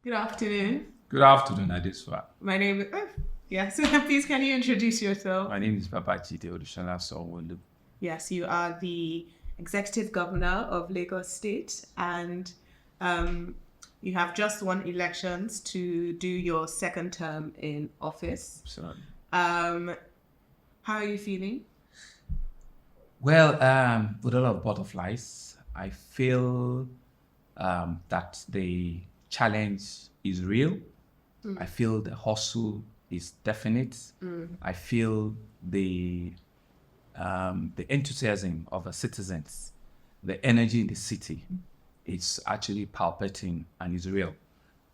Good afternoon. Good afternoon, Adeswa. My name is... yes, please can you introduce yourself? My name is Babajide Olusola Sanwo-Olu. Yes, you are the Executive Governor of Lagos State, and you have just won elections to do your second term in office. Absolutely. How are you feeling? Well, with a lot of butterflies, I feel that the challenge is real. I feel the hustle is definite. I feel the enthusiasm of the citizens, the energy in the city, it's actually palpitating and is real.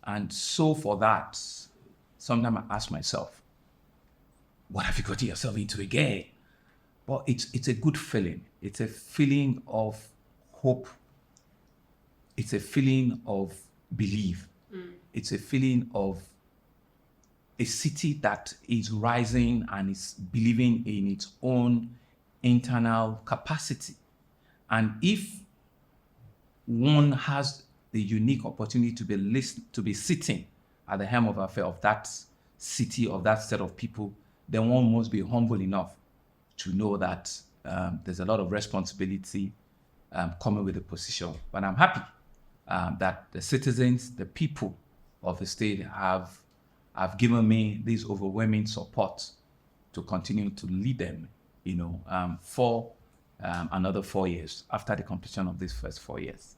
And so for that, sometimes I ask myself, what have you gotten yourself into again? But it's a good feeling. It's a feeling of hope. It's a feeling of belief. It's a feeling of a city that is rising and is believing in its own internal capacity. And if one has the unique opportunity to be sitting at the helm of affair of that city, of that set of people, then one must be humble enough to know that there's a lot of responsibility coming with the position. But I'm happy that the citizens, the people of the state have given me this overwhelming support to continue to lead them, for another 4 years after the completion of these first 4 years.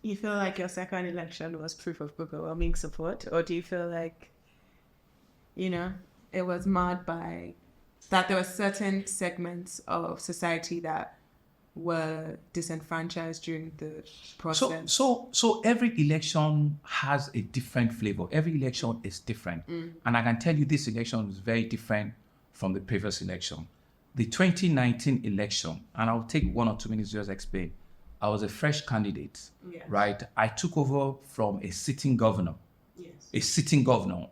You feel like your second election was proof of overwhelming support, or do you feel like, it was marred by that there were certain segments of society that were disenfranchised during the process? So every election has a different flavor. Every election is different. And I can tell you this election is very different from the previous election. The 2019 election, and I'll take 1 or 2 minutes to just explain. I was a fresh candidate, right? I took over from a sitting governor,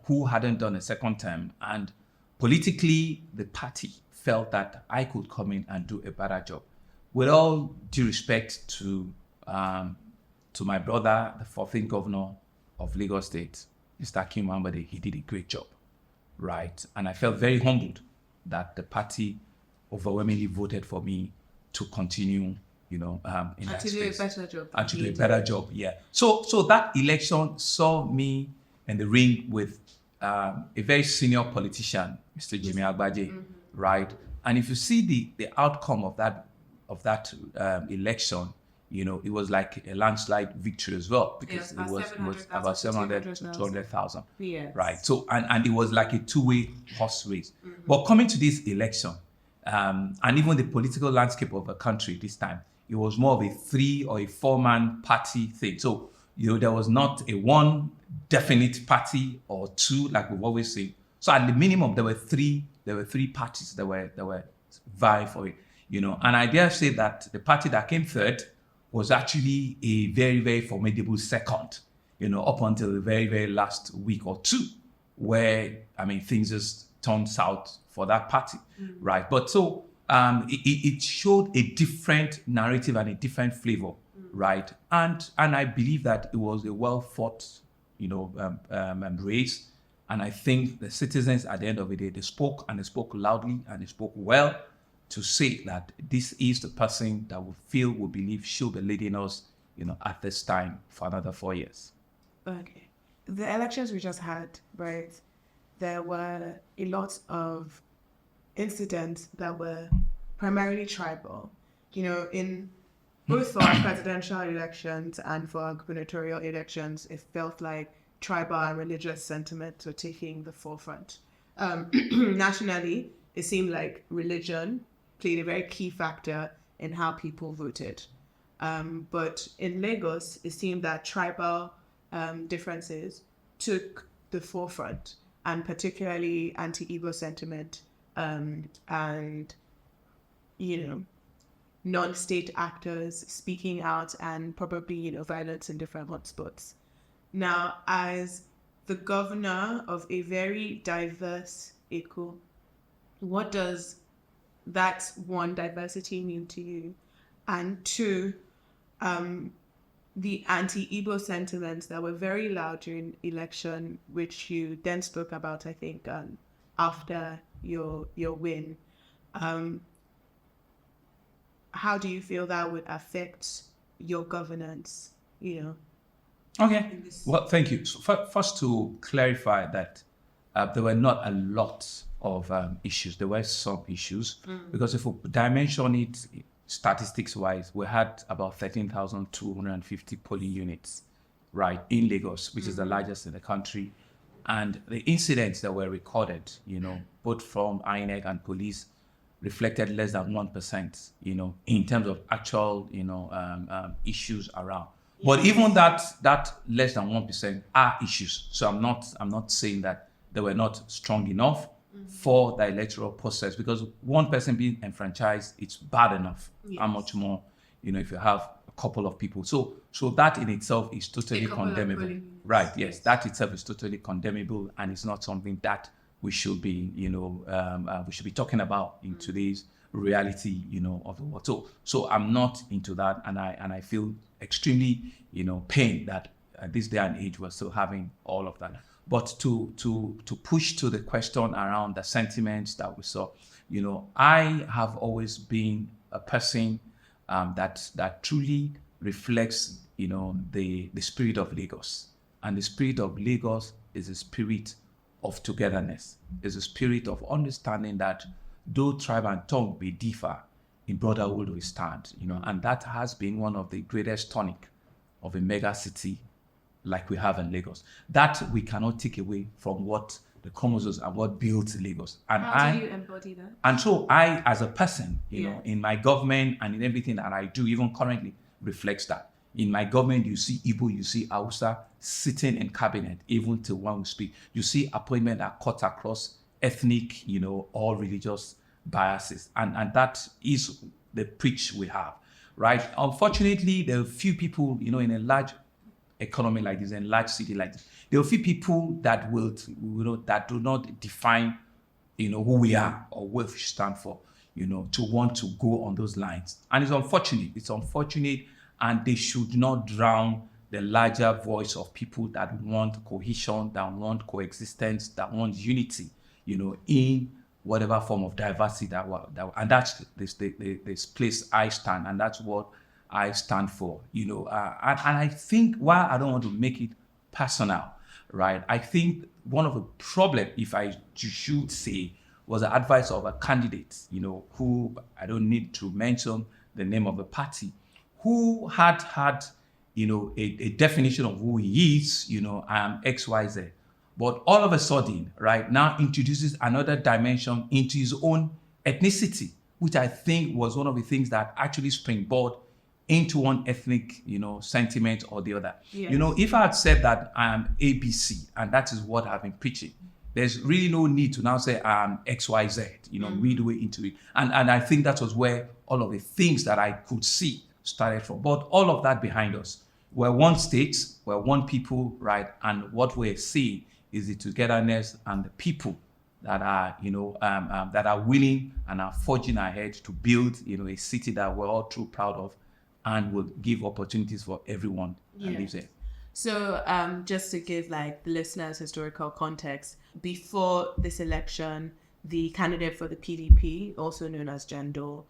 who hadn't done a second term. And politically, the party felt that I could come in and do a better job. With all due respect to my brother, the 14th governor of Lagos State, Mr. Akin Mwambade, he did a great job, right? And I felt very humbled that the party overwhelmingly voted for me to continue, in that space. Do a better job. And to do a better job, yeah. So that election saw me in the ring with a very senior politician, Mr. Jimmy Agbaje, right? And if you see the outcome of that election, it was like a landslide victory as well, because it was about 700 to 200,000, right? So and it was like a two-way horse race. But coming to this election, and even the political landscape of the country this time, it was more of a 3 or a 4-man party thing. So there was not a one definite party or two like we've always seen. So at the minimum, there were three parties that were vying for it. And I dare say that the party that came third was actually a very, very formidable second, up until the very, very last week or two, where, things just turned south for that party, right? But so it showed a different narrative and a different flavor, right? And I believe that it was a well-fought, race. And I think the citizens at the end of the day, they spoke loudly and they spoke well, to say that this is the person that we believe should be leading us, at this time for another 4 years. Okay. The elections we just had, right, there were a lot of incidents that were primarily tribal. In both for our presidential elections and for our gubernatorial elections, it felt like tribal and religious sentiments were taking the forefront. Nationally, it seemed like religion played a very key factor in how people voted. But in Lagos, it seemed that tribal differences took the forefront, and particularly anti-Igbo sentiment and non-state actors speaking out, and probably violence in different hotspots. Now, as the governor of a very diverse Eko, what does that one, diversity, mean to you? And two, the anti-Igbo sentiments that were very loud during election, which you then spoke about, I think, after your win. How do you feel that would affect your governance? Okay. Well, thank you. So first, to clarify that there were not a lot of issues. There were some issues because if we dimension it statistics-wise, we had about 13,250 polling units, right, in Lagos, which is the largest in the country. And the incidents that were recorded, both from INEC and police, reflected less than 1%, in terms of actual, issues around. Yes. But even that less than 1% are issues. So I'm not saying that they were not strong enough for the electoral process, because one person being enfranchised, it's bad enough. Yes. How much more, if you have a couple of people. So that in itself is totally condemnable. Right, yes, that itself is totally condemnable, and it's not something that we should be, we should be talking about in today's reality, of the world. So I'm not into that, and I feel extremely, pained that at this day and age we're still having all of that. But to push to the question around the sentiments that we saw, I have always been a person that truly reflects, the spirit of Lagos, and the spirit of Lagos is a spirit of togetherness, is a spirit of understanding that though tribe and tongue may differ, in brotherhood we stand, and that has been one of the greatest tonic of a mega city like we have in Lagos. That we cannot take away from what the chromosomes and what built Lagos. And how do you embody that? And so I, as a person, in my government and in everything that I do, even currently, reflects that. In my government, you see Igbo, you see Hausa sitting in cabinet, even till when we speak. You see appointment that cut across ethnic, all religious biases. And that is the preach we have, right? Unfortunately, there are few people, in a large economy like this, in a large city like this, there are few people that will, that do not define, who we are or what we stand for, to want to go on those lines. And it's unfortunate. And they should not drown the larger voice of people that want cohesion, that want coexistence, that want unity, in whatever form of diversity and that's this place I stand, and that's what I stand for, and I think, while I don't want to make it personal, right, I think one of the problems, if I should say, was the advice of a candidate, who I don't need to mention the name of the party, who had a definition of who he is, I am XYZ. But all of a sudden, right, now introduces another dimension into his own ethnicity, which I think was one of the things that actually springboard into one ethnic, sentiment or the other. Yes. If I had said that I am ABC, and that is what I've been preaching, there's really no need to now say I'm XYZ, midway into it. And I think that was where all of the things that I could see started from. But all of that behind us, we're one state, we're one people, right? And what we're seeing is the togetherness and the people that are, that are willing and are forging ahead to build, a city that we're all too proud of, and will give opportunities for everyone that lives there. So just to give the listeners historical context, before this election, the candidate for the PDP, also known as Jandor,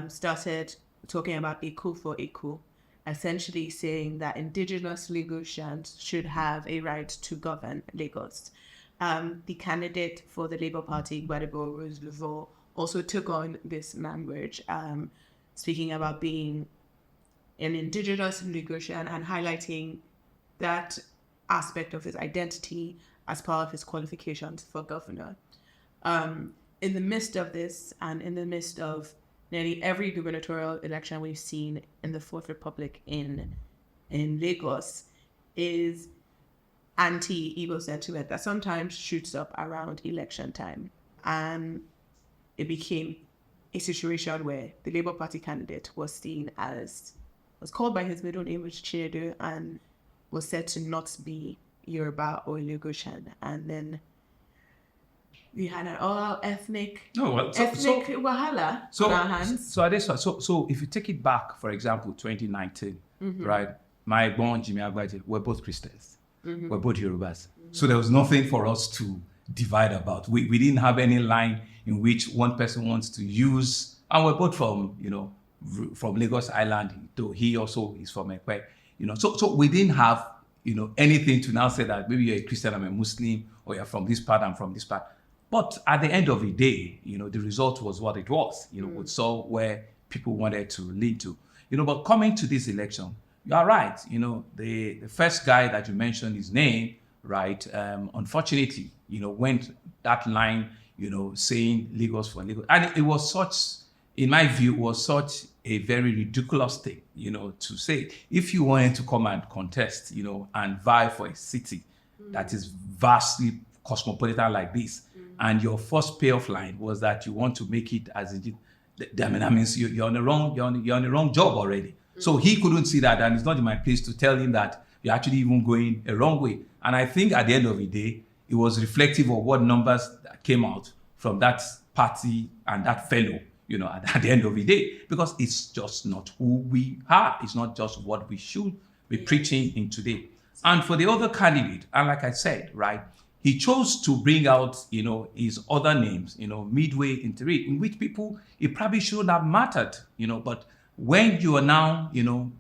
started talking about Iku for Iku, essentially saying that indigenous Lagosians should have a right to govern Lagos. The candidate for the Labour Party, Gbadebo Rhodes-Vivour, also took on this language, speaking about being an indigenous Lagosian and highlighting that aspect of his identity as part of his qualifications for governor. In the midst of this, and in the midst of nearly every gubernatorial election we've seen in the Fourth Republic in Lagos, is anti-Igbo sentiment that sometimes shoots up around election time. And it became a situation where the Labour Party candidate was called by his middle name, which Chinedu, and was said to not be Yoruba or Lagosian. And then we had an all ethnic wahala on our hands. So if you take it back, for example, 2019, right? My born Jimmy Agbaje, we're both Christians. We're both Yorubas. So there was nothing for us to divide about. We didn't have any line in which one person wants to use, and we're both from, from Lagos Island, though he also is from Ekwe, so we didn't have, anything to now say that maybe you're a Christian, I'm a Muslim, or you're from this part, I'm from this part. But at the end of the day, the result was what it was. We saw where people wanted to lead to. But coming to this election, you are right. The first guy that you mentioned, his name, right? Unfortunately, went that line, saying Lagos for Lagos, and it was such, in my view, was such a very ridiculous thing, to say. If you wanted to come and contest, and vie for a city that is vastly cosmopolitan like this, and your first payoff line was that you want to make it as it, that means you're on the wrong job already. So he couldn't see that, and it's not in my place to tell him that you're actually even going a wrong way. And I think at the end of the day, it was reflective of what numbers that came out from that party and that fellow, at the end of the day, because it's just not who we are. It's not just what we should be preaching in today. And for the other candidate, and like I said, right, he chose to bring out, his other names, midway into it, in which people, it probably shouldn't have mattered, but when you are now,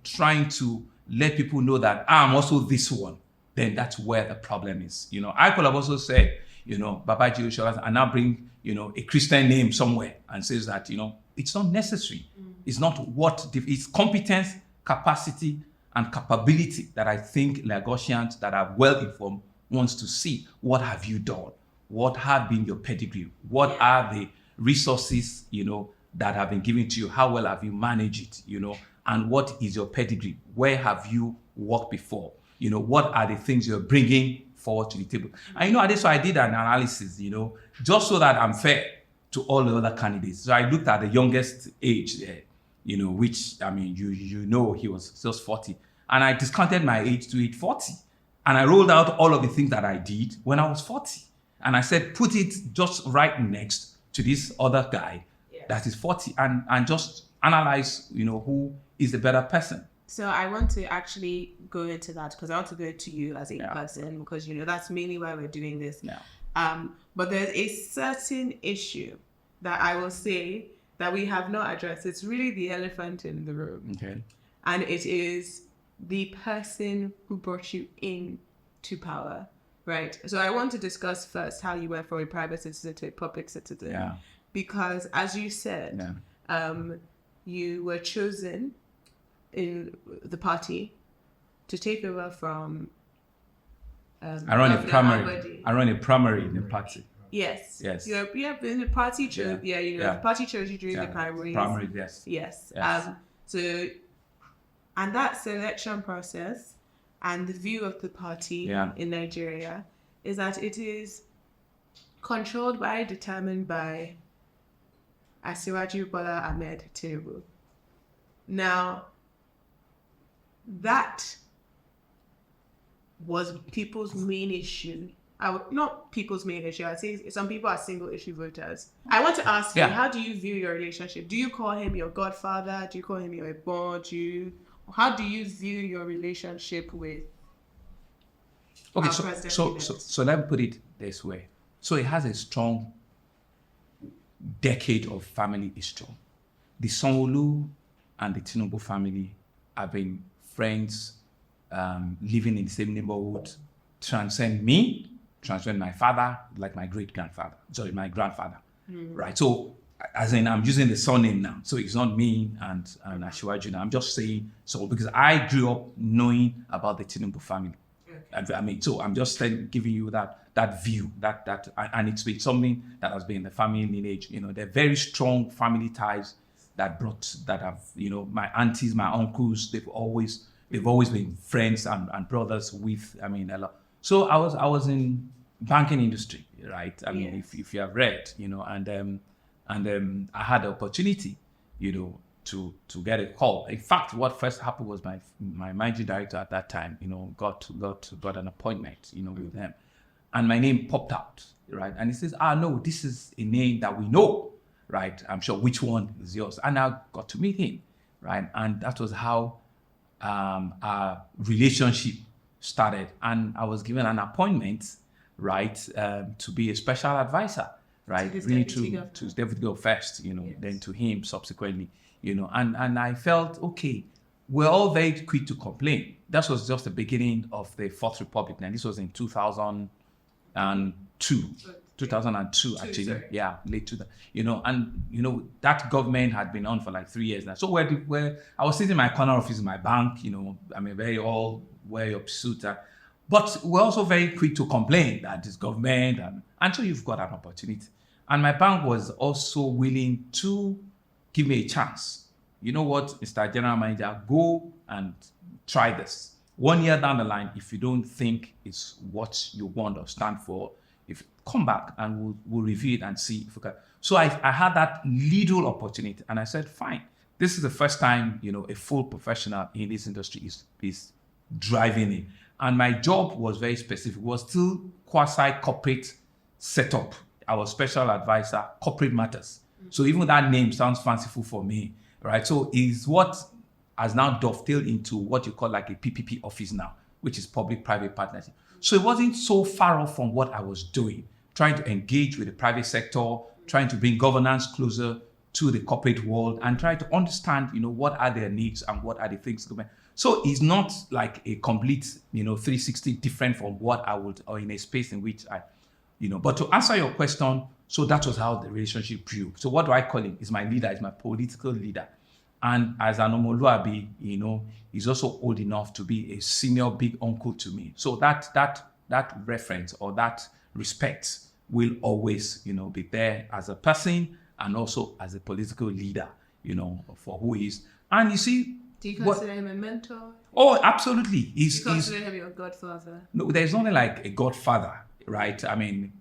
trying to let people know that I'm also this one, then that's where the problem is. I could have also said, Babajide Olusola, and now bring, a Christian name somewhere and says that, it's not necessary. It's not it's competence, capacity, and capability that I think Lagosians that are well informed wants to see. What have you done? What have been your pedigree? What are the resources, that have been given to you? How well have you managed it? And what is your pedigree? Where have you worked before? What are the things you're bringing forward to the table? And that's why I did an analysis, just so that I'm fair to all the other candidates. So I looked at the youngest age there, which, I mean, he was just 40. And I discounted my age to age 40. And I rolled out all of the things that I did when I was 40. And I said, put it just right next to this other guy that is 40 and just analyze, who is the better person. So I want to actually go into that because I want to go to you as a person because, that's mainly why we're doing this. But there's a certain issue that I will say that we have not addressed. It's really the elephant in the room. Okay. And it is the person who brought you into power, right? So I want to discuss first how you went from a private citizen to a public citizen. Yeah. Because as you said, you were chosen in the party to take over from I run a primary in the party. Yes. You're in the party chose the party chose you during the primaries. Primary, yes. And that selection process and the view of the party in Nigeria is that it is controlled by, determined by Asiwaju Bola Ahmed Tinubu. Now, that was people's main issue. Not people's main issue. I'd say some people are single issue voters. I want to ask you, how do you view your relationship? Do you call him your godfather? Do you call him your Egbon? How do you view your relationship with President? So let me put it this way. So it has a strong decade of family history. The Sanwo-Olu and the Tinubu family have been friends, living in the same neighborhood, transcend me, transcend my father, like my my grandfather, right? So, as in, I'm using the surname now, so it's not me and Asiwaju now. I'm just saying so because I grew up knowing about the Tinubu family. I mean, so I'm just giving you that view, and it's been something that has been in the family lineage. They're very strong family ties that have, my aunties, my uncles, they've always been friends and brothers with, a lot. So I was in banking industry, right? I mean, if you have read, and I had the opportunity, to get a call. In fact, what first happened was my managing director at that time, got an appointment, with them. and my name popped out, right? And he says, no, this is a name that we know, right? I'm sure, which one is yours? And I got to meet him, right? And that was how our relationship started. And I was given an appointment, right, to be a special advisor, right? Really to Deputy Governor first, then to him subsequently, and I felt, okay, we're all very quick to complain. That was just the beginning of the Fourth Republic. Now, this was in 2002. 2002, actually. Sorry. Yeah, late 2000. That government had been on for like 3 years now. So where I was sitting in my corner office in my bank, very all wear your suit. But we're also very quick to complain that this government, and so you've got an opportunity. And my bank was also willing to give me a chance. You know what, Mr. General Manager, go and try this. 1 year down the line, if you don't think it's what you want or stand for, if come back and we'll review it and see if we can. So I had that little opportunity, and I said, fine. This is the first time, a full professional in this industry is driving it. And my job was very specific. It was still quasi-corporate setup. I was special advisor, corporate matters. So even that name sounds fanciful for me, right? So is what has now dovetailed into what you call like a PPP office now, which is public-private partnership. So it wasn't so far off from what I was doing, trying to engage with the private sector, trying to bring governance closer to the corporate world, and try to understand, what are their needs and what are the things. So it's not like a complete, 360 different from what I would, or in a space in which I, but to answer your question, so that was how the relationship grew. So what do I call him? He's my leader, he's my political leader. And as an Omoluabi, he's also old enough to be a senior big uncle to me. So that reference or that respect will always, be there as a person and also as a political leader, for who he is. And you see, do you consider him a mentor? Oh, absolutely. Do you consider him your godfather? No, there's nothing like a godfather, right? I mean,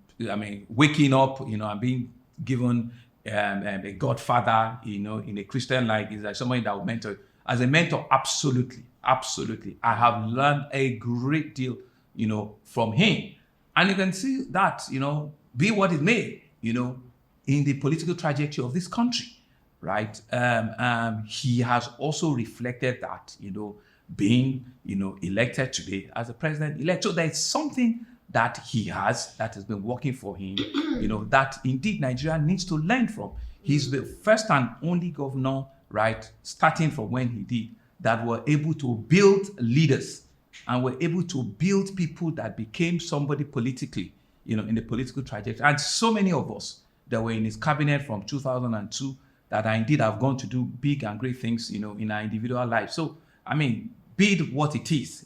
waking up, and being given a godfather, in a Christian life is like somebody that will mentor. As a mentor, absolutely. I have learned a great deal, from him. And you can see that, be what it may, in the political trajectory of this country, right? He has also reflected that, being, elected today as a president-elect. So there's something that he has that has been working for him, that indeed Nigeria needs to learn from. He's the first and only governor, right, starting from when he did, that were able to build leaders and were able to build people that became somebody politically, in the political trajectory. And so many of us that were in his cabinet from 2002 that are indeed have gone to do big and great things, in our individual lives. So, be it what it is,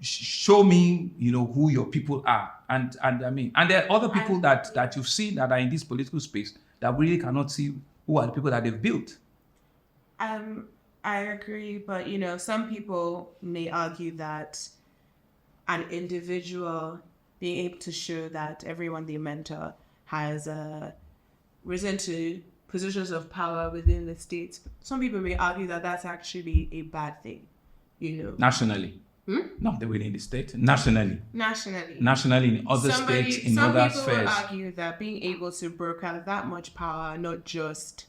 show me, who your people are. And there are other people that you've seen that are in this political space that really cannot see who are the people that they've built. I agree, but some people may argue that an individual being able to show that everyone they mentor has risen to positions of power within the state. Some people may argue that that's actually a bad thing, Nationally. Not within the state. Nationally. Nationally in other states, in other spheres. Some people will argue that being able to broker that much power, not just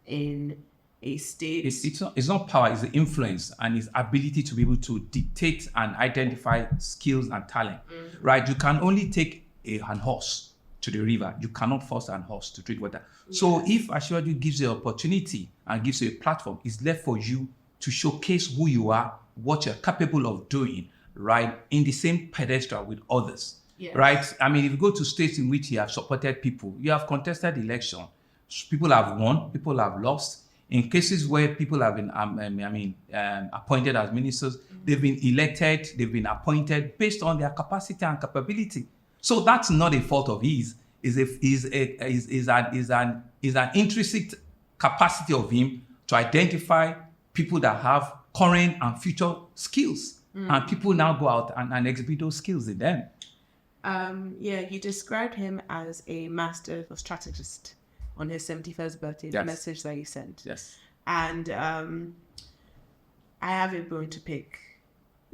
in a state. It's not power, it's the influence and his ability to be able to dictate and identify skills and talent. Mm-hmm. Right? You can only take an horse to the river. You cannot force an horse to drink water. Yeah. So if Asiwaju gives you an opportunity and gives you a platform, it's left for you to showcase who you are, what you're capable of doing, right, in the same pedestal with others. Yes. Right? If you go to states in which you have supported people, you have contested election, people have won, people have lost. In cases where people have been appointed as ministers, they've been elected, they've been appointed based on their capacity and capability. So that's not a fault of his. Is an intrinsic capacity of him to identify people that have current and future skills, and people now go out and exhibit those skills in them. You described him as a master of strategist on his 71st birthday, yes. The message that he sent. Yes. And I have a bone to pick,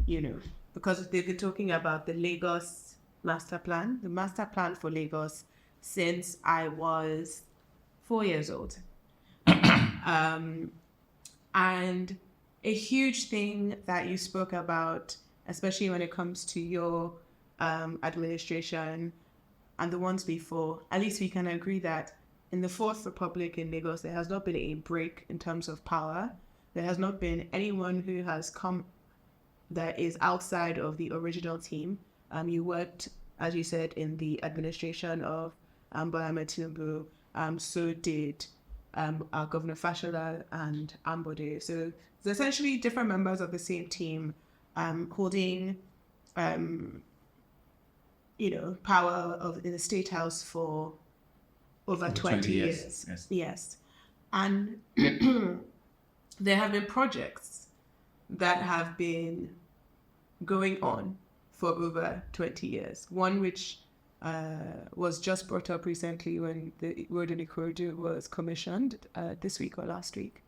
because they've been talking about the Lagos Masterplan, the Masterplan for Lagos, since I was 4 years old. And a huge thing that you spoke about, especially when it comes to your administration and the ones before, at least we can agree that in the Fourth Republic in Lagos, there has not been a break in terms of power. There has not been anyone who has come that is outside of the original team. You worked, as you said, in the administration of Bola Tinubu. So did our Governor Fashola and Ambode. So it's essentially different members of the same team holding, power in the State House for over 20 years. Yes. And there have been projects that have been going on for over 20 years. One which was just brought up recently when the road in Ikorodu was commissioned this week or last week,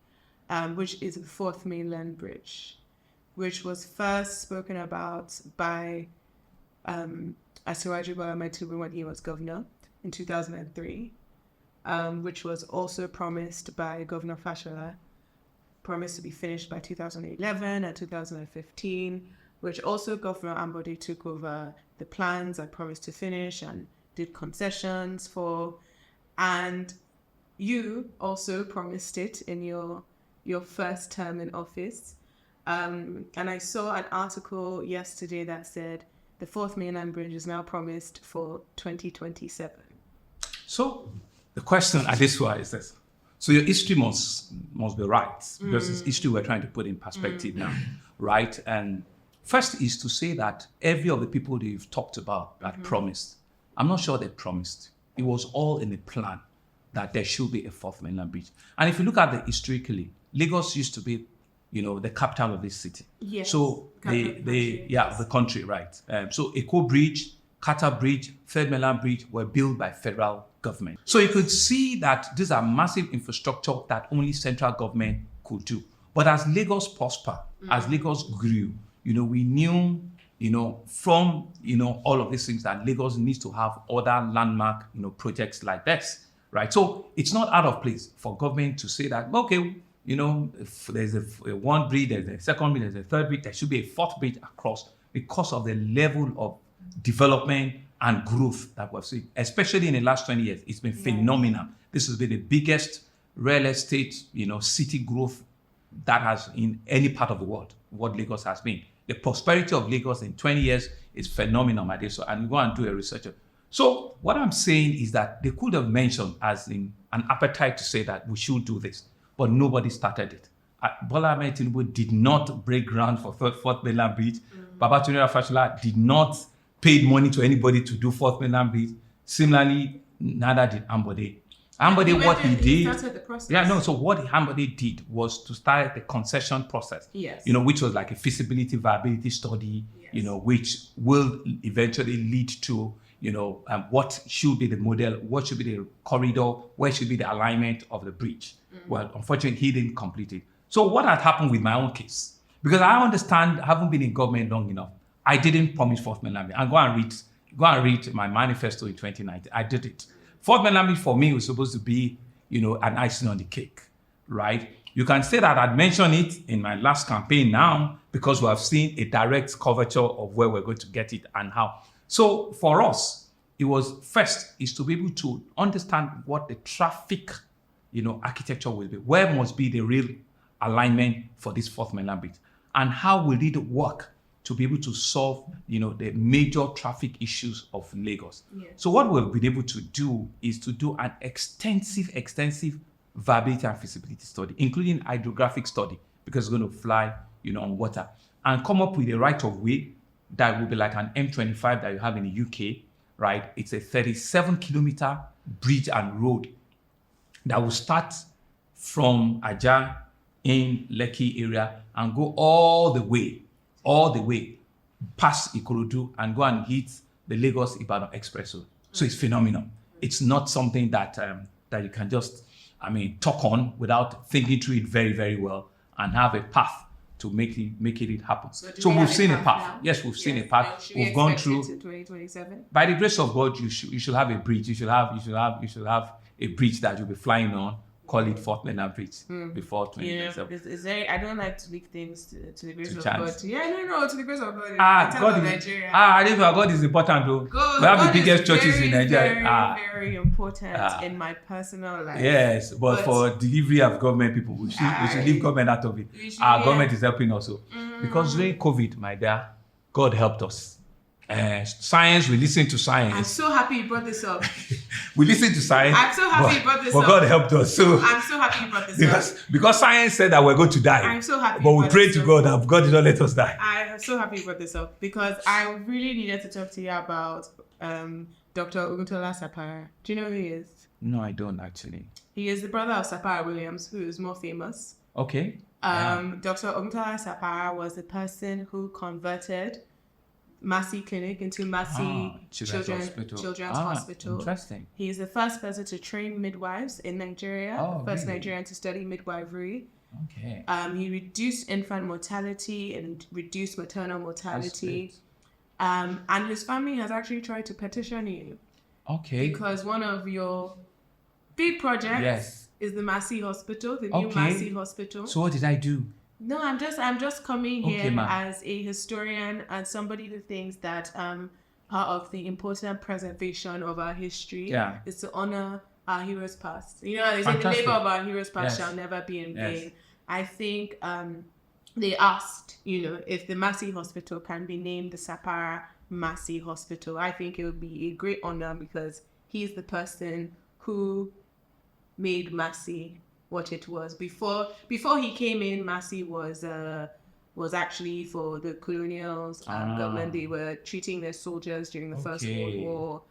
which is the Fourth Mainland Bridge, which was first spoken about by Asiwaju Bola Tinubu when he was governor in 2003, which was also promised by Governor Fashola, promised to be finished by 2011 and 2015, which also Governor Ambode took over the plans and promised to finish and did concessions for. And you also promised it in your first term in office. And I saw an article yesterday that said the Fourth Mainland Bridge is now promised for 2027. So the question at this point is this. So your history must be right, because it's history we're trying to put in perspective now, right? And first is to say that every of the people that you've talked about that promised, I'm not sure they promised. It was all in the plan that there should be a Fourth Mainland Bridge. And if you look at it historically, Lagos used to be, the capital of this city. Yes. So the country, right? So Eko Bridge, Kata Bridge, Third Mainland Bridge were built by federal government. So you could see that these are massive infrastructure that only central government could do. But as Lagos prospered, as Lagos grew, we knew, from, all of these things that Lagos needs to have other landmark, projects like this, right? So it's not out of place for government to say that, okay, if there's a one bridge, there's a second bridge, there's a third bridge, there should be a fourth bridge across because of the level of development and growth that we've seen, especially in the last 20 years. It's been phenomenal. This has been the biggest real estate, city growth that has in any part of the world, what Lagos has been. The prosperity of Lagos in 20 years is phenomenal, my dear. So, and go and do a research. So what I'm saying is that they could have mentioned as in an appetite to say that we should do this, but nobody started it. Bola Tinubu did not break ground for Fourth Mainland Bridge. Babajide Fashola did not pay money to anybody to do Fourth Mainland Bridge. Similarly, neither did Ambode. Ambode, what he did, so what Ambode did was to start the concession process, which was like a feasibility viability study, which will eventually lead to, what should be the model, what should be the corridor, where should be the alignment of the bridge. Well, unfortunately, he didn't complete it. So what had happened with my own case? Because I understand, I haven't been in government long enough. I didn't promise Fourth Mainland Bridge. And go and read my manifesto in 2019. I did it. Fourth Mainland Bridge for me was supposed to be, an icing on the cake, right? You can say that I'd mentioned it in my last campaign now because we have seen a direct coverture of where we're going to get it and how. So for us, it was first is to be able to understand what the traffic, architecture will be. Where must be the real alignment for this Fourth Mainland Bridge? And how will it work to be able to solve, the major traffic issues of Lagos? Yes. So what we've been able to do is to do an extensive viability and feasibility study, including hydrographic study, because it's going to fly, on water, and come up with a right of way that will be like an M25 that you have in the UK, right? It's a 37-kilometer bridge and road that will start from Ajah in Lekki area and go all the way past Ikorodu and go and hit the Lagos-Ibadan Expressway. So it's phenomenal. It's not something that that you can just, talk on without thinking through it very, very well and have a path to make it happen. So we've seen a path. Yes, we've seen a path. We've gone through. 2027. By the grace of God, you should have a bridge. You should have a bridge that you'll be flying on. Call it Fort Leonard Bridge before 2027. I don't like to leak things to the grace of chance. God. Yeah, no, to the grace of God. God is Nigeria. I think God is important though. We have the biggest churches in Nigeria. Very important in my personal life. Yes, but for delivery of government people, we should leave government out of it. Our government is helping also. Because during COVID, my dear, God helped us. Science, we listen to science. I'm so happy you brought this up. We listen to science. I'm so happy you brought this up. But God helped us. So I'm so happy you brought this up. Because science said that we're going to die. I'm so happy. But we prayed to God and God did not let us die. I'm so happy you brought this up because I really needed to talk to you about Dr. Oguntola Sapara. Do you know who he is? No, I don't actually. He is the brother of Sapara Williams, who is more famous. Okay. Dr. Oguntola Sapara was the person who converted Massey Clinic into Massey Children's Hospital. Interesting. He is the first person to train midwives in Nigeria, first Nigerian to study midwifery. Okay. He reduced infant mortality and reduced maternal mortality. And his family has actually tried to petition you. Okay. Because one of your big projects is the Massey Hospital, the new Massey Hospital. So what did I do? No, I'm just coming here as a historian and somebody who thinks that part of the important preservation of our history is to honor our heroes past. You know, they say the labor of our heroes past shall never be in vain. I think they asked, if the Massey Hospital can be named the Sapara Massey Hospital. I think it would be a great honor because he's the person who made Massey what it was. Before he came in, Massey was actually for the colonials government. They were treating their soldiers during the First World War.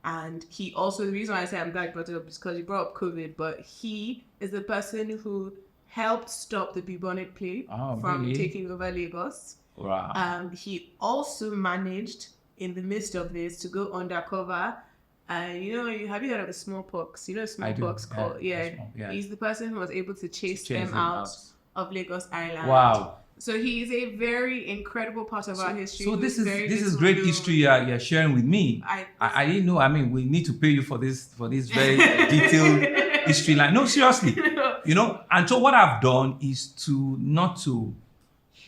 And he also, the reason why I say I'm glad you brought it up is because you brought up COVID, but he is the person who helped stop the bubonic plague from taking over Lagos. Wow. He also managed, in the midst of this, to go undercover. Have you heard of the smallpox? Smallpox called He's the person who was able to chase them out of Lagos Island. Wow. So he is a very incredible part of our history. So this is great history you're sharing with me. I didn't know. I mean, we need to pay you for this very detailed history line. No, seriously. And so what I've done is not to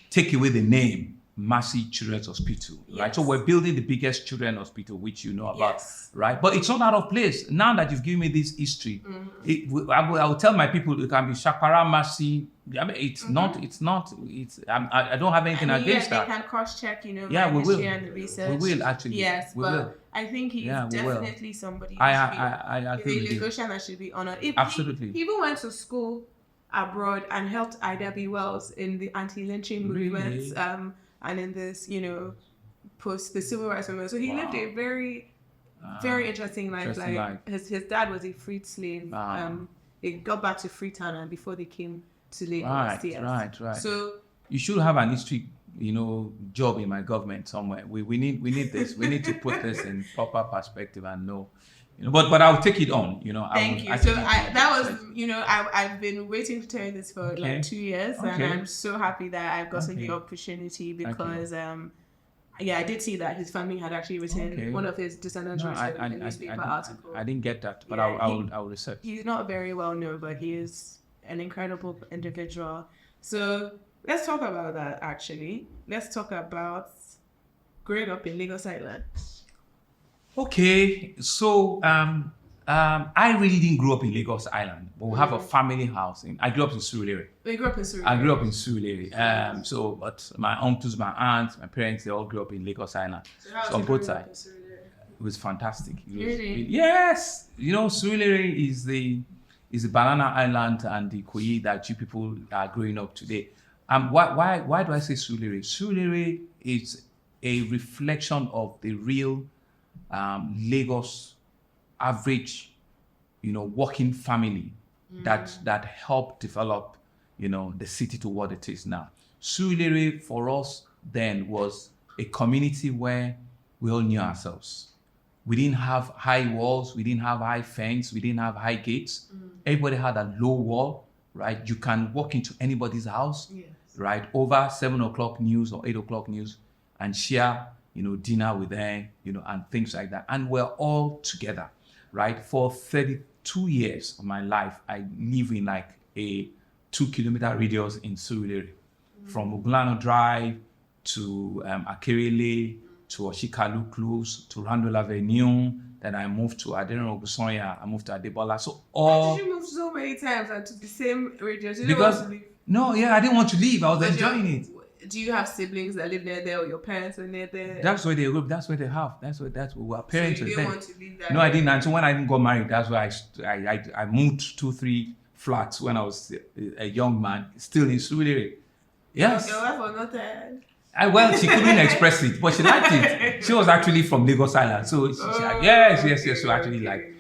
take away the name Massey Children's Hospital, right? So we're building the biggest children's hospital, which you know about, right? But it's not out of place. Now that you've given me this history, I will tell my people it can be Sapara Massey. I mean, it's not. I don't have anything against that. They can cross-check, we will. And the research. We will actually. Yes, but I think he's definitely somebody. I agree with you. Lagosian that should be honored. Absolutely. He even went to school abroad and helped Ida B. Wells in the anti-lynching movements. And in this, post the civil rights movement. So he lived a very, very interesting life. His dad was a freed slave. They got back to Freetown and before they came to Lagos. Right. So you should have an history, job in my government somewhere. We need this. We need to put this in proper perspective and know. But I'll take it on. Thank you. So I've been waiting to tell you this for like 2 years, and I'm so happy that I've gotten the opportunity because I did see that his family had actually written one of his descendants wrote a newspaper article. I didn't get that, but I'll research. He's not very well known, but he is an incredible individual. So let's talk about that. Actually, let's talk about growing up in Lagos Island. Okay, so I really didn't grow up in Lagos Island, but we have a family house. I grew up in Surulere. You grew up in Surulere? I grew up in Surulere. But my uncles, my aunts, my parents, they all grew up in Lagos Island. So on both sides. It was fantastic. Really? Yes. Surulere is the banana island and the Ikoyi that you people are growing up today. Why do I say Surulere? Surulere is a reflection of the real Lagos average, working family that helped develop, the city to what it is now. Surulere for us then was a community where we all knew ourselves. We didn't have high walls, we didn't have high fence, we didn't have high gates. Everybody had a low wall, right? You can walk into anybody's house. Yes. right, over 7 o'clock news or 8 o'clock news, and share, dinner with them, and things like that. And we're all together, right? For 32 years of my life, I live in like a 2-kilometer radius in Surulere, from Ogunlana Drive to Akerele, to Oshikalu Close, to Randall Avenue. Then I moved to Adeniran Ogunsanya, I moved to Adebola. So Why did you move so many times and to the same radius? You didn't because want to leave? no, yeah, I didn't want to leave. I was enjoying it. Do you have siblings that live near there, or your parents are near there? That's where they live. That's where they have. That's what we are parents. So you didn't want to leave that? No, I didn't. And so when I didn't got married, that's why I moved 2-3 flats when I was a young man, still in Surulere. Yes. Your wife was not there. Well, she couldn't express it, but she liked it. She was actually from Lagos Island, so she yes. So actually, like,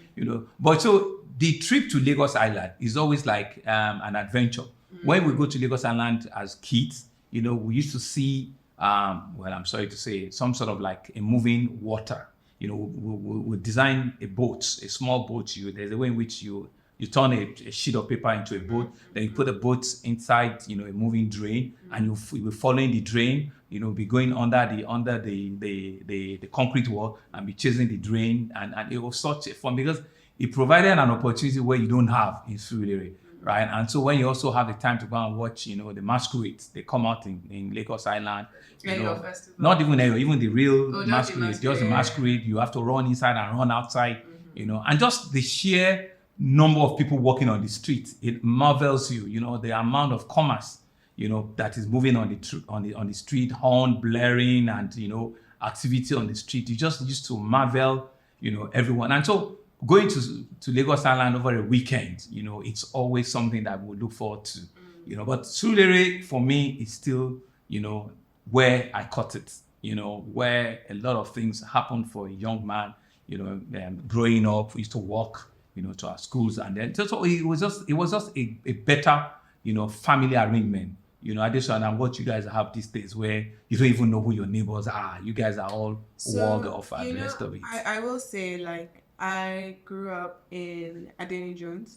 But so the trip to Lagos Island is always like an adventure. When we go to Lagos Island as kids, we used to see, I'm sorry to say, some sort of like a moving water. We design a boat, a small boat. There's a way in which you turn a sheet of paper into a boat, then you put the boat inside, a moving drain, and you'll be following the drain, be going under the concrete wall and be chasing the drain, and it was such a fun because it provided an opportunity where you don't have in Surulere, right? And so when you also have the time to go and watch, the masquerades, they come out in Lagos Island, not even the real masquerade, just the masquerade. You have to run inside and run outside, and just the sheer number of people walking on the street, it marvels you, the amount of commerce, that is moving on the street, horn blaring, and activity on the street. You just used to marvel, everyone. And so going to Lagos Island over a weekend, it's always something that we look forward to, But Surulere for me is still, where I caught it, where a lot of things happen for a young man, growing up. We used to walk, to our schools, and then so it was just a better, family arrangement. Addition and what you guys have these days, where you don't even know who your neighbors are. You guys are all walled off and the rest of it. I will say, like, I grew up in Adeniran.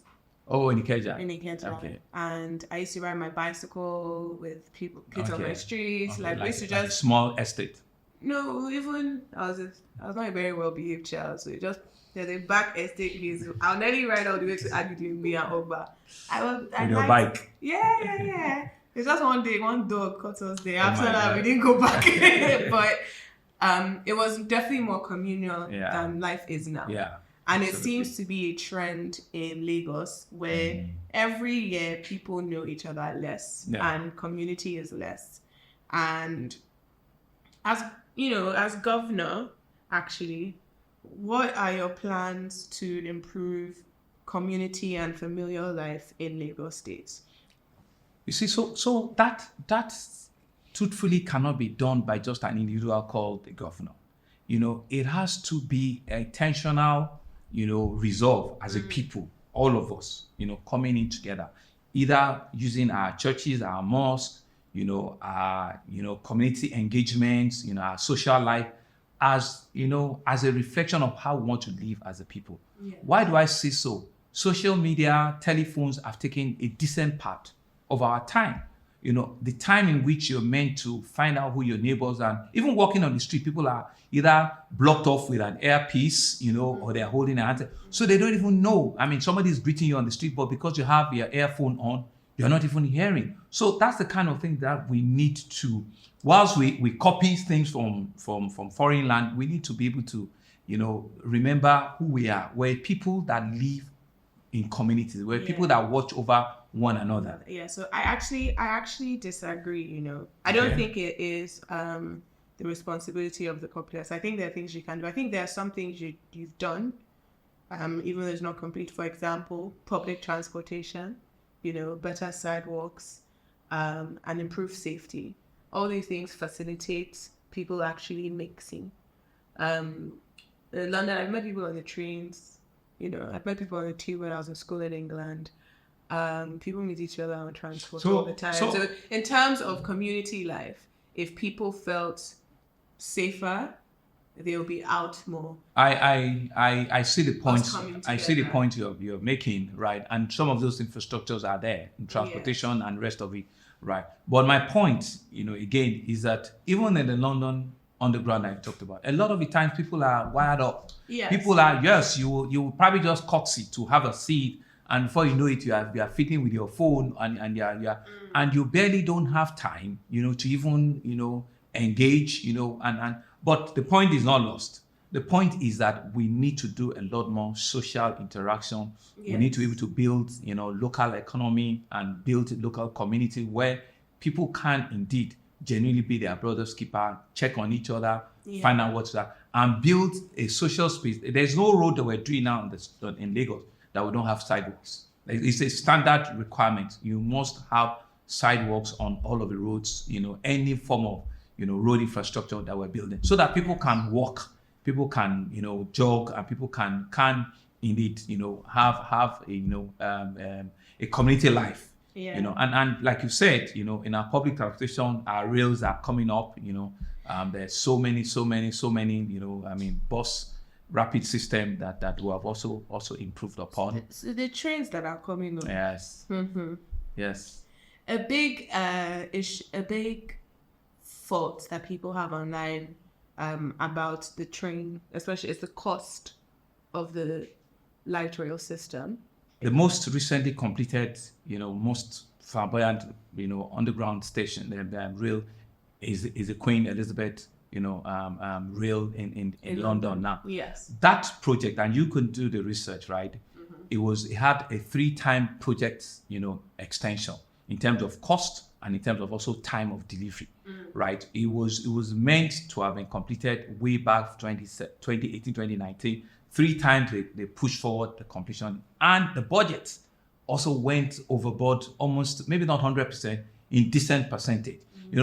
Oh, in Ikeja. Okay. And I used to ride my bicycle with kids on my street. Okay. Like we used to just like a small estate. No, even I was not a very well behaved child, so there's a back estate. I'll nearly ride all the way to Agidi and Ogba. With your bike. Yeah. It's just one day, one dog caught us there. After that, we didn't go back. But it was definitely more communal than life is now. Yeah. And it seems to be a trend in Lagos where every year people know each other less and community is less. And as governor, actually, what are your plans to improve community and familial life in Lagos State? You see, so that truthfully cannot be done by just an individual called the governor. It has to be a intentional, resolve as a people, all of us, coming in together, either using our churches, our mosques, our, community engagements, our social life as a reflection of how we want to live as a people. Yeah. Why do I say so? Social media, telephones have taken a decent part of our time. The time in which you're meant to find out who your neighbors are. Even walking on the street, people are either blocked off with an earpiece, or they're holding an answer. So they don't even know. I mean, somebody's greeting you on the street, but because you have your earphone on, you're not even hearing. So that's the kind of thing that we need to, whilst we copy things from foreign land, we need to be able to, remember who we are. We're people that live in communities. We're people that watch over one another. Yeah, so I actually disagree, I don't think it is the responsibility of the populace. I think there are things you can do. I think there are some things you've done, even though it's not complete. For example, public transportation, better sidewalks, and improved safety. All these things facilitate people actually mixing. In London, I've met people on the trains, I've met people on the tube when I was in school in England. People meet each other on transport all the time. So in terms of community life, if people felt safer, they'll be out more. I see the point. I see the point you're making, right? And some of those infrastructures are there in transportation and rest of it. right? But my point, again, is that even in the London underground I talked about, a lot of the times people are wired up. Yes. People are, you will probably just curtsy to have a seat, and before you know it, you are fitting with your phone, and you barely don't have time, to even, engage, but the point is not lost. The point is that we need to do a lot more social interaction. Yes. We need to be able to build, local economy and build a local community where people can indeed genuinely be their brother's keeper, check on each other, find out what's that, and build a social space. There's no road that we're doing now in Lagos that we don't have sidewalks. It's a standard requirement. You must have sidewalks on all of the roads, any form of, road infrastructure that we're building, so that people can walk, people can, jog, and people can indeed, have a community life. Yeah. And like you said, in our public transportation, our rails are coming up. There's so many, bus rapid system that we have also improved upon. So the trains that are coming up. Yes. Mm-hmm. Yes. A big fault that people have online about the train, especially, is the cost of the light rail system. The most recently completed, most flamboyant, underground station, the rail, is the Queen Elizabeth, rail in London now. Yes. That project, and you can do the research, right? Mm-hmm. It had a 3-time project, extension in terms of cost and in terms of also time of delivery, right? It was meant to have been completed way back 2018, 2019. 3 times they pushed forward the completion, and the budget also went overboard, almost, maybe not 100%, in decent percentage.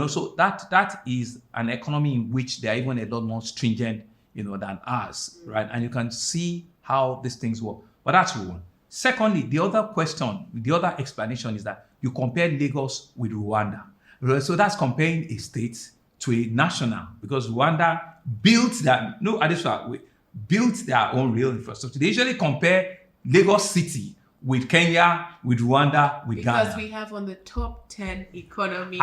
So that is an economy in which they are even a lot more stringent, than ours, right? And you can see how these things work. But that's one. Secondly, the other explanation is that you compare Lagos with Rwanda. So that's comparing a state to a national, because Rwanda built their own rail infrastructure. They usually compare Lagos City with Kenya, with Rwanda, with Ghana. Because we have on the top 10 economies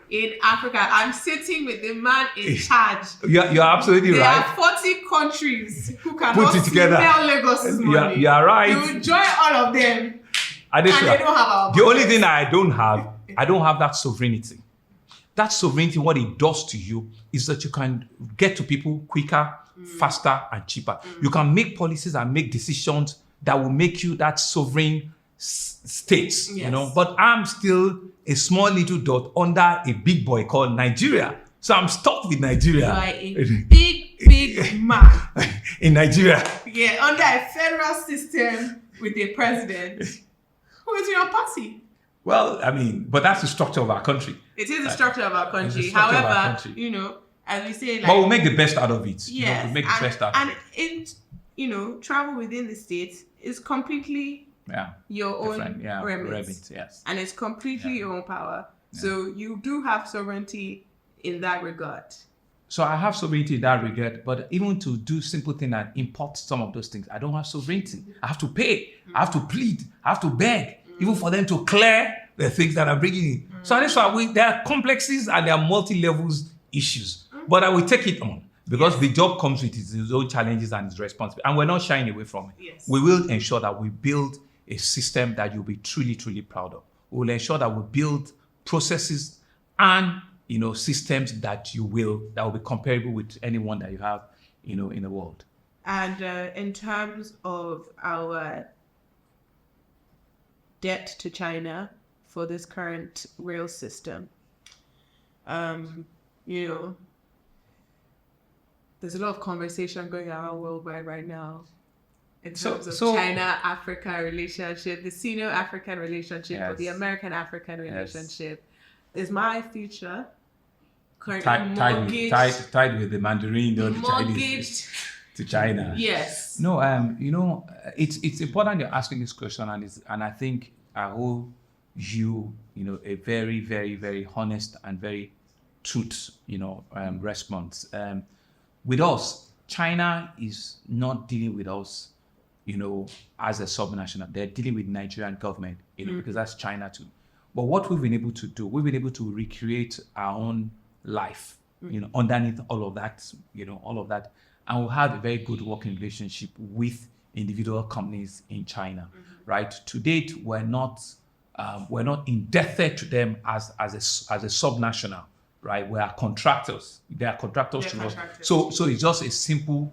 in Africa. I'm sitting with the man in charge. You're absolutely right. There are 40 countries who cannot put it together. smell Lagos's money. You're right. You join all of them, and they don't have our The only thing I don't have that sovereignty. That sovereignty, what it does to you is that you can get to people quicker, faster, and cheaper. You can make policies and make decisions that will make you that sovereign state, Yes. But I'm still a small little dot under a big boy called Nigeria. So I'm stuck with Nigeria. You are a big man. In Nigeria. Yeah, under a federal system with a president who is in your party. Well, but that's the structure of our country. It is the structure of our country. Structure of our However, country. As we say, But we'll make the best out of it. Yes, We'll make the best out of it. And travel within the state is completely your own remit. Yes. And it's completely your own power. Yeah. So you do have sovereignty in that regard. So I have sovereignty in that regard, but even to do simple things and import some of those things, I don't have sovereignty. I have to pay, I have to plead, I have to beg, even for them to clear the things that I'm bringing in. So that's why there are complexes and there are multi-levels issues. But I will take it on, because the job comes with its own challenges and its responsibility. And we're not shying away from it. Yes. We will ensure that we build a system that you'll be truly, truly proud of. We will ensure that we build processes and systems that will be comparable with anyone that you have, in the world. And in terms of our debt to China for this current rail system, there's a lot of conversation going around worldwide right now in terms of China-Africa relationship, the Sino-African relationship, or the American-African relationship. Is my future currently tied with the Mandarin or the Chinese to China? Yes. No, it's important you're asking this question, and I think I owe you, a very, very, very honest and very truth, response. With us, China is not dealing with us, as a subnational. They're dealing with Nigerian government, because that's China too. But what we've been able to do, we've been able to recreate our own life, underneath all of that, and we'll have a very good working relationship with individual companies in China, right? To date, we're not indebted to them as a subnational, right? We are contractors. They are contractors to us. So it's just a simple,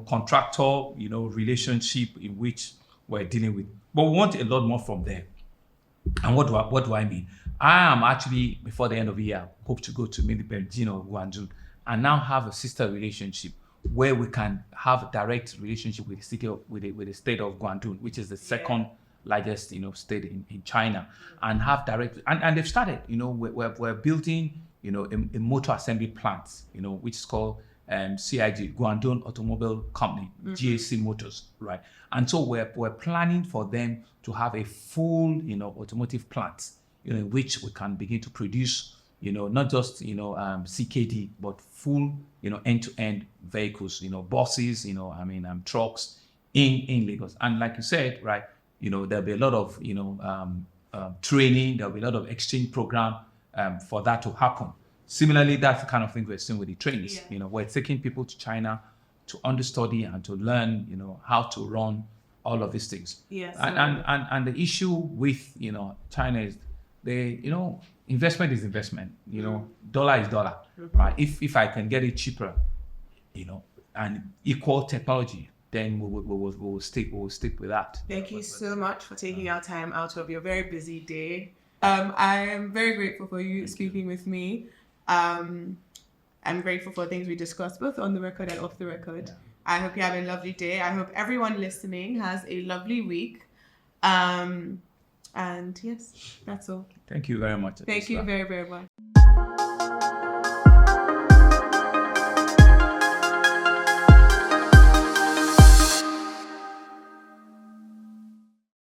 contractor, relationship in which we're dealing with. But we want a lot more from them. And what do I mean? I am actually, before the end of the year, hope to go to Guangzhou and now have a sister relationship where we can have a direct relationship with the state of Guangdong, which is the second largest, state in China, and have direct, and they've started, we're building, a motor assembly plant, which is called CIG, Guangdong Automobile Company, GAC Motors, right? And so we're planning for them to have a full, automotive plant, in which we can begin to produce, not just, CKD, but full, end-to-end vehicles, buses, trucks in Lagos. And like you said, right, there'll be a lot of, training, there'll be a lot of exchange program for that to happen. Similarly, that's the kind of thing we're seeing with the trains. We're taking people to China to understudy and to learn, how to run all of these things. Yes. And the issue with, China is investment is investment. Dollar is dollar. Right? If I can get it cheaper, and equal technology, then we'll stick with that. Thank you so much for taking our time out of your very busy day. I am very grateful for you speaking with me. I'm grateful for things we discussed, both on the record and off the record. Yeah. I hope you have a lovely day. I hope everyone listening has a lovely week. And yes, that's all. Thank you very much. Thank you very, very much.